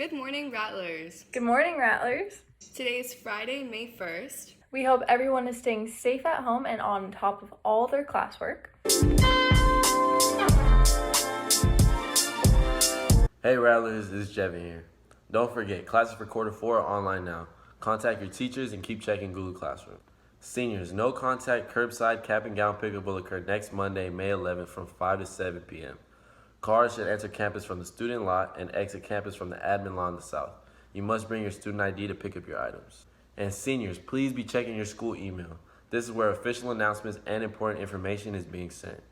Good morning, Rattlers. Good morning, Rattlers. Today is Friday, May 1st. We hope everyone is staying safe at home and on top of all their classwork. Hey Rattlers, this is Jevin here. Don't forget, classes for quarter 4 are online now. Contact your teachers and keep checking Google Classroom. Seniors, no contact curbside cap and gown pickup will occur next Monday, May 11th from 5 to 7 p.m. Cars should enter campus from the student lot and exit campus from the admin lot on the south. You must bring your student ID to pick up your items. And seniors, please be checking your school email. This is where official announcements and important information is being sent.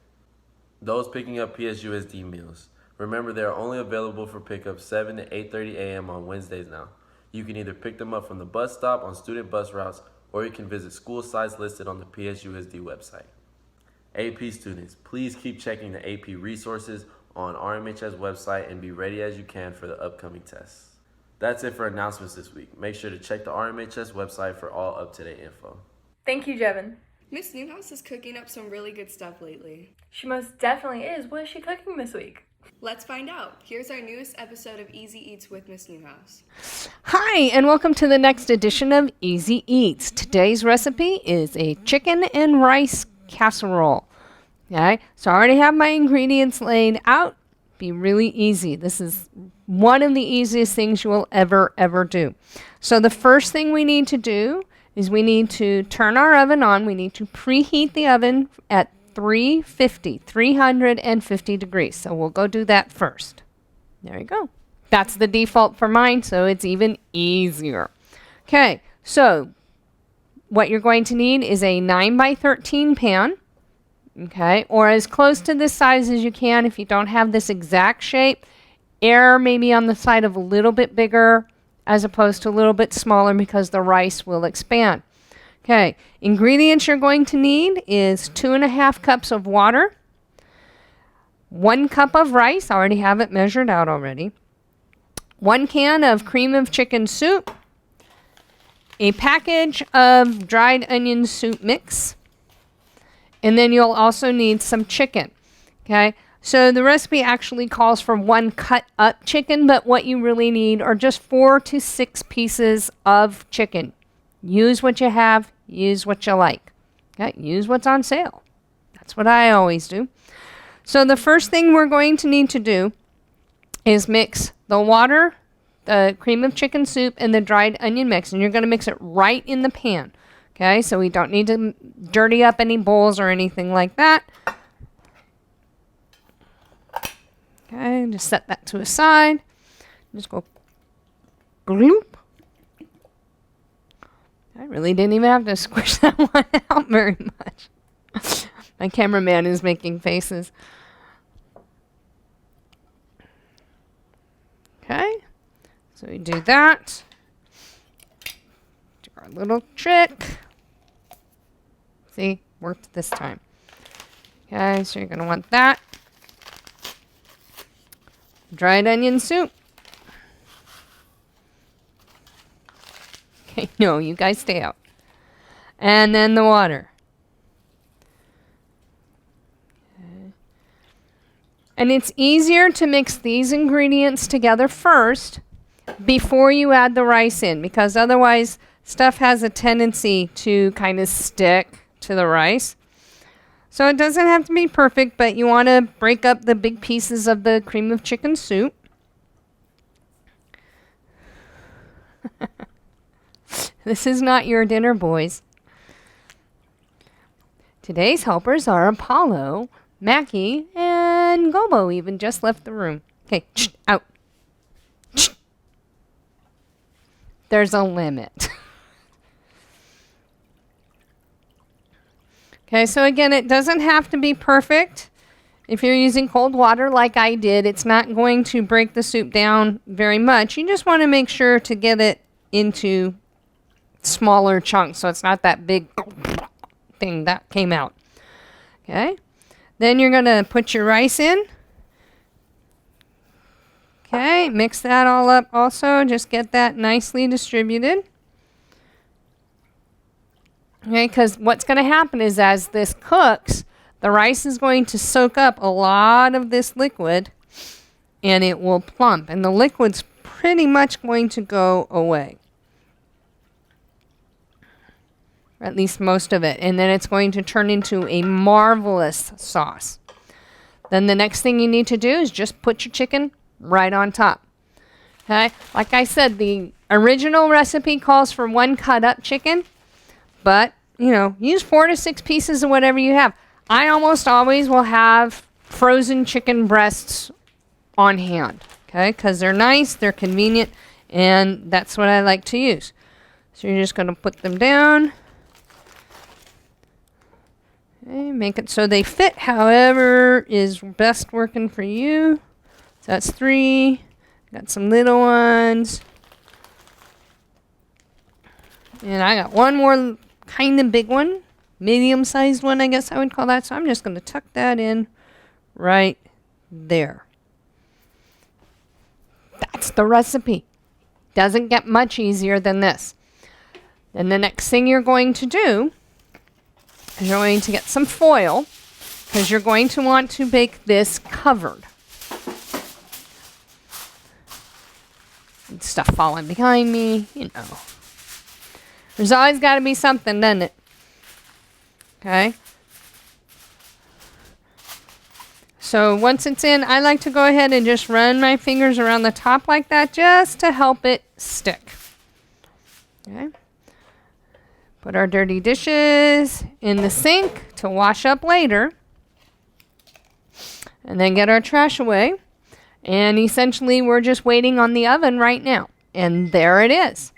Those picking up PSUSD meals, remember they are only available for pickup 7 to 8:30 a.m. on Wednesdays now. You can either pick them up from the bus stop on student bus routes, or you can visit school sites listed on the PSUSD website. AP students, please keep checking the AP resources on RMHS website and be ready as you can for the upcoming tests. That's it for announcements this week. Make sure to check the RMHS website for all up-to-date info. Thank you, Jevin. Miss Newhouse is cooking up some really good stuff lately. She most definitely is. What is she cooking this week? Let's find out. Here's our newest episode of Easy Eats with Miss Newhouse. Hi, and welcome to the next edition of Easy Eats. Today's recipe is a chicken and rice casserole. Okay, so I already have my ingredients laid out. Be really easy. This is one of the easiest things you will ever do. So the first thing we need to do is we need to turn our oven on. We need to preheat the oven at 350 degrees. So we'll go do that first. There you go. That's the default for mine, so it's even easier. Okay, so what you're going to need is a 9x13 pan. Okay, or as close to this size as you can. If you don't have this exact shape, err maybe on the side of a little bit bigger as opposed to a little bit smaller because the rice will expand. Okay, ingredients you're going to need is 2.5 cups of water, 1 cup of rice, I already have it measured out already, 1 can of cream of chicken soup, a package of dried onion soup mix, and then you'll also need some chicken. Okay, so the recipe actually calls for 1 cut up chicken, but what you really need are just 4 to 6 pieces of chicken. Use what you have, use what you like. Okay, use what's on sale. That's what I always do. So the first thing we're going to need to do is mix the water, the cream of chicken soup, and the dried onion mix, and you're going to mix it right in the pan. Okay, so we don't need to dirty up any bowls or anything like that. Okay, just set that to a side. Just go gloop. I really didn't even have to squish that one out very much. My cameraman is making faces. Okay, so we do that. Do our little trick. See, worked this time. Okay, so you're going to want that. Dried onion soup. Okay, no, you guys stay out. And then the water. Okay. And it's easier to mix these ingredients together first before you add the rice in, because otherwise stuff has a tendency to kind of stick to the rice. So it doesn't have to be perfect, but you want to break up the big pieces of the cream of chicken soup. This is not your dinner, boys. Today's helpers are Apollo, Mackie, and Gobo even just left the room. Okay, out. There's a limit. Okay, so again, it doesn't have to be perfect. If you're using cold water like I did, it's not going to break the soup down very much. You just want to make sure to get it into smaller chunks so it's not that big thing that came out. Okay, then you're going to put your rice in. Okay, mix that all up also. Just get that nicely distributed. Okay, because what's going to happen is as this cooks, the rice is going to soak up a lot of this liquid and it will plump, and the liquid's pretty much going to go away. Or at least most of it. And then it's going to turn into a marvelous sauce. Then the next thing you need to do is just put your chicken right on top. Okay? Like I said, the original recipe calls for 1 cut up chicken, but, you know, use 4 to 6 pieces of whatever you have. I almost always will have frozen chicken breasts on hand, okay? Because they're nice, they're convenient, and that's what I like to use. So you're just going to put them down. Okay, make it so they fit however is best working for you. So that's 3. Got some little ones. And I got one more kind of big one. Medium-sized one, I guess I would call that. So I'm just going to tuck that in right there. That's the recipe. Doesn't get much easier than this. And the next thing you're going to do is you're going to get some foil, because you're going to want to bake this covered. And stuff falling behind me, you know. There's always got to be something, doesn't it? Okay. So once it's in, I like to go ahead and just run my fingers around the top like that just to help it stick. Okay. Put our dirty dishes in the sink to wash up later. And then get our trash away. And essentially we're just waiting on the oven right now. And there it is.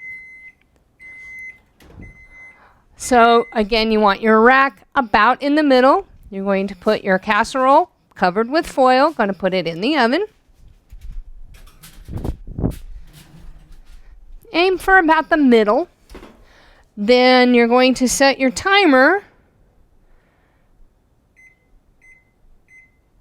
So again, you want your rack about in the middle. You're going to put your casserole covered with foil. Going to put it in the oven. Aim for about the middle. Then you're going to set your timer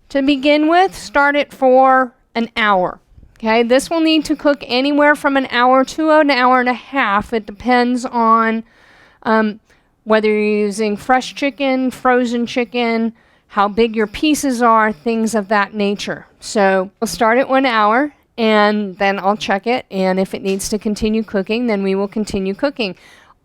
to begin with. Start it for an hour. Okay, this will need to cook anywhere from an hour to an hour and a half. It depends on whether you're using fresh chicken, frozen chicken, how big your pieces are, things of that nature. So we'll start at 1 hour, and then I'll check it, and if it needs to continue cooking, then we will continue cooking.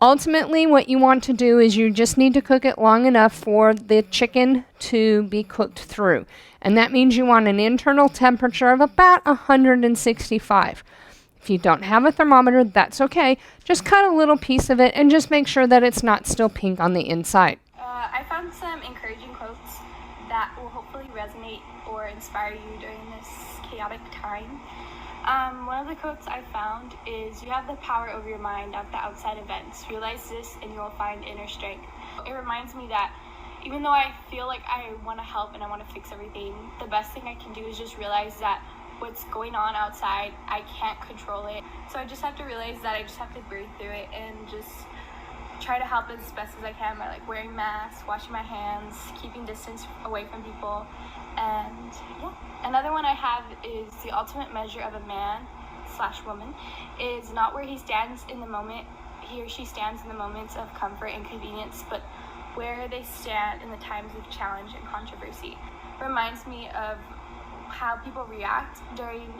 Ultimately, what you want to do is you just need to cook it long enough for the chicken to be cooked through. And that means you want an internal temperature of about 165. If you don't have a thermometer, that's okay. Just cut a little piece of it and just make sure that it's not still pink on the inside. I found some encouraging quotes that will hopefully resonate or inspire you during this chaotic time. One of the quotes I found is, "You have the power over your mind, not the outside events. Realize this and you will find inner strength." It reminds me that even though I feel like I want to help and I want to fix everything, the best thing I can do is just realize that what's going on outside, I can't control it. So I just have to realize that I just have to breathe through it and just try to help as best as I can by like wearing masks, washing my hands, keeping distance away from people. And yeah, another one I have is the ultimate measure of a man/woman is not where he stands in the moment, he or she stands in the moments of comfort and convenience, but where they stand in the times of challenge and controversy. Reminds me of how people react during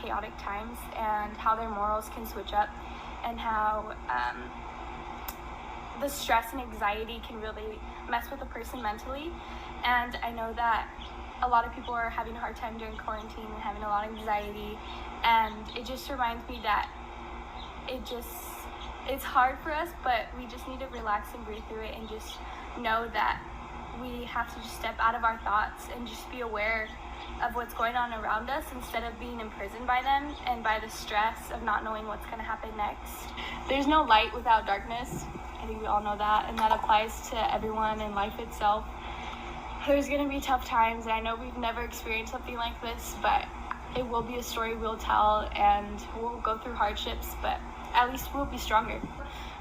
chaotic times and how their morals can switch up, and how the stress and anxiety can really mess with a person mentally. And I know that a lot of people are having a hard time during quarantine and having a lot of anxiety, and it just reminds me that it's hard for us, but we just need to relax and breathe through it and just know that we have to just step out of our thoughts and just be aware of what's going on around us instead of being imprisoned by them and by the stress of not knowing what's going to happen next. There's no light without darkness. I think we all know that, and that applies to everyone in life itself. There's going to be tough times, and I know we've never experienced something like this, but it will be a story we'll tell, and we'll go through hardships, but at least we'll be stronger.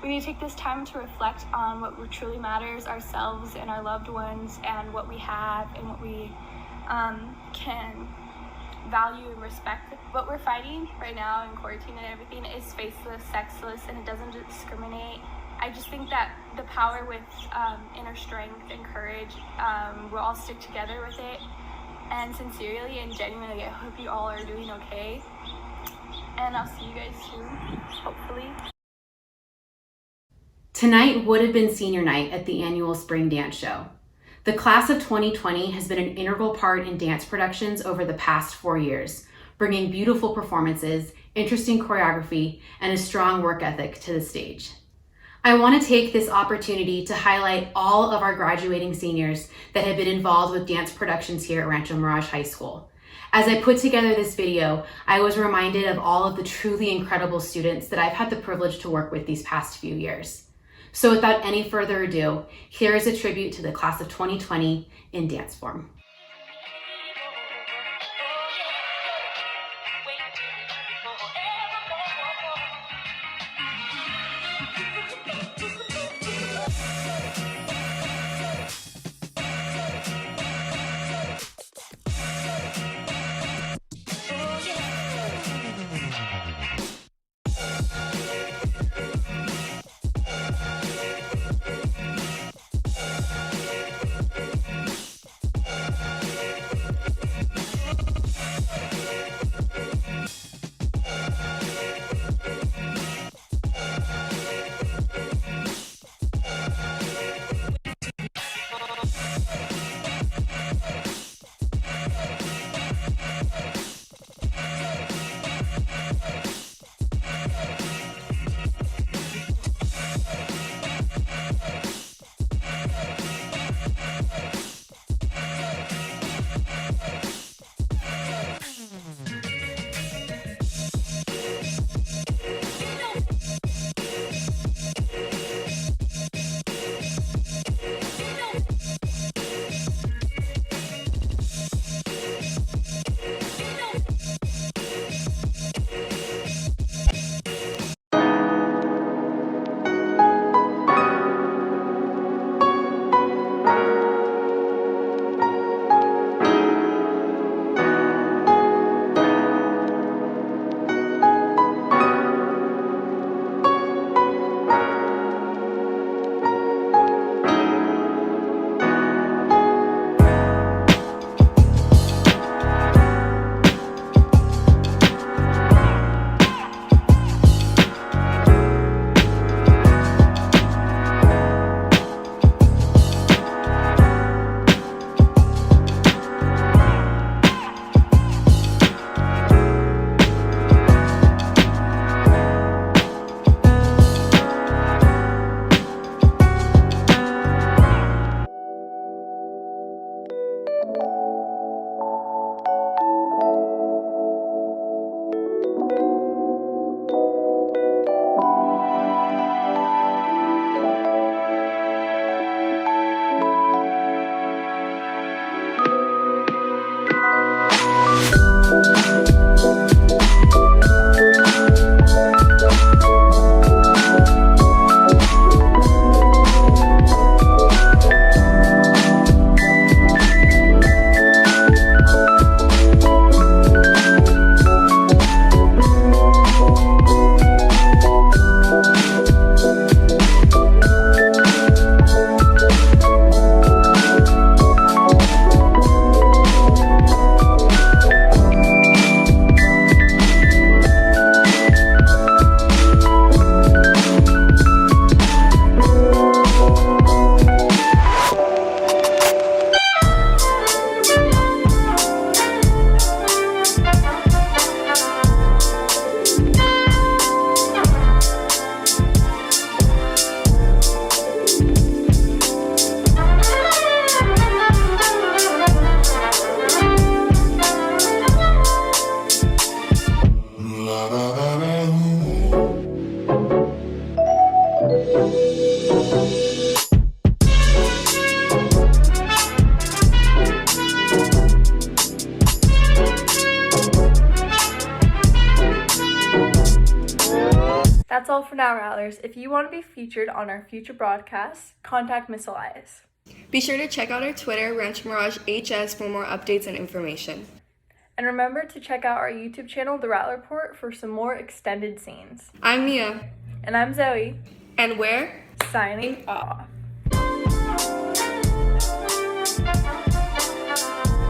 We need to take this time to reflect on what truly matters, ourselves and our loved ones, and what we have and what we can value and respect. What we're fighting right now in quarantine and everything is faceless, sexless, and it doesn't discriminate. I just think that the power with inner strength and courage, we'll all stick together with it, And sincerely and genuinely, I hope you all are doing okay. And I'll see you guys soon, hopefully. Tonight would have been senior night at the annual spring dance show. The class of 2020 has been an integral part in dance productions over the past 4 years, bringing beautiful performances, interesting choreography, and a strong work ethic to the stage. I want to take this opportunity to highlight all of our graduating seniors that have been involved with dance productions here at Rancho Mirage High School. As I put together this video, I was reminded of all of the truly incredible students that I've had the privilege to work with these past few years. So without any further ado, here is a tribute to the class of 2020 in dance form. That's all for now, Rattlers. If you want to be featured on our future broadcasts, contact Miss Elias. Be sure to check out our Twitter, Rancho Mirage HS, for more updates and information. And remember to check out our YouTube channel, The Rattler Report, for some more extended scenes. I'm Mia. And I'm Zoe. And we're Signing off.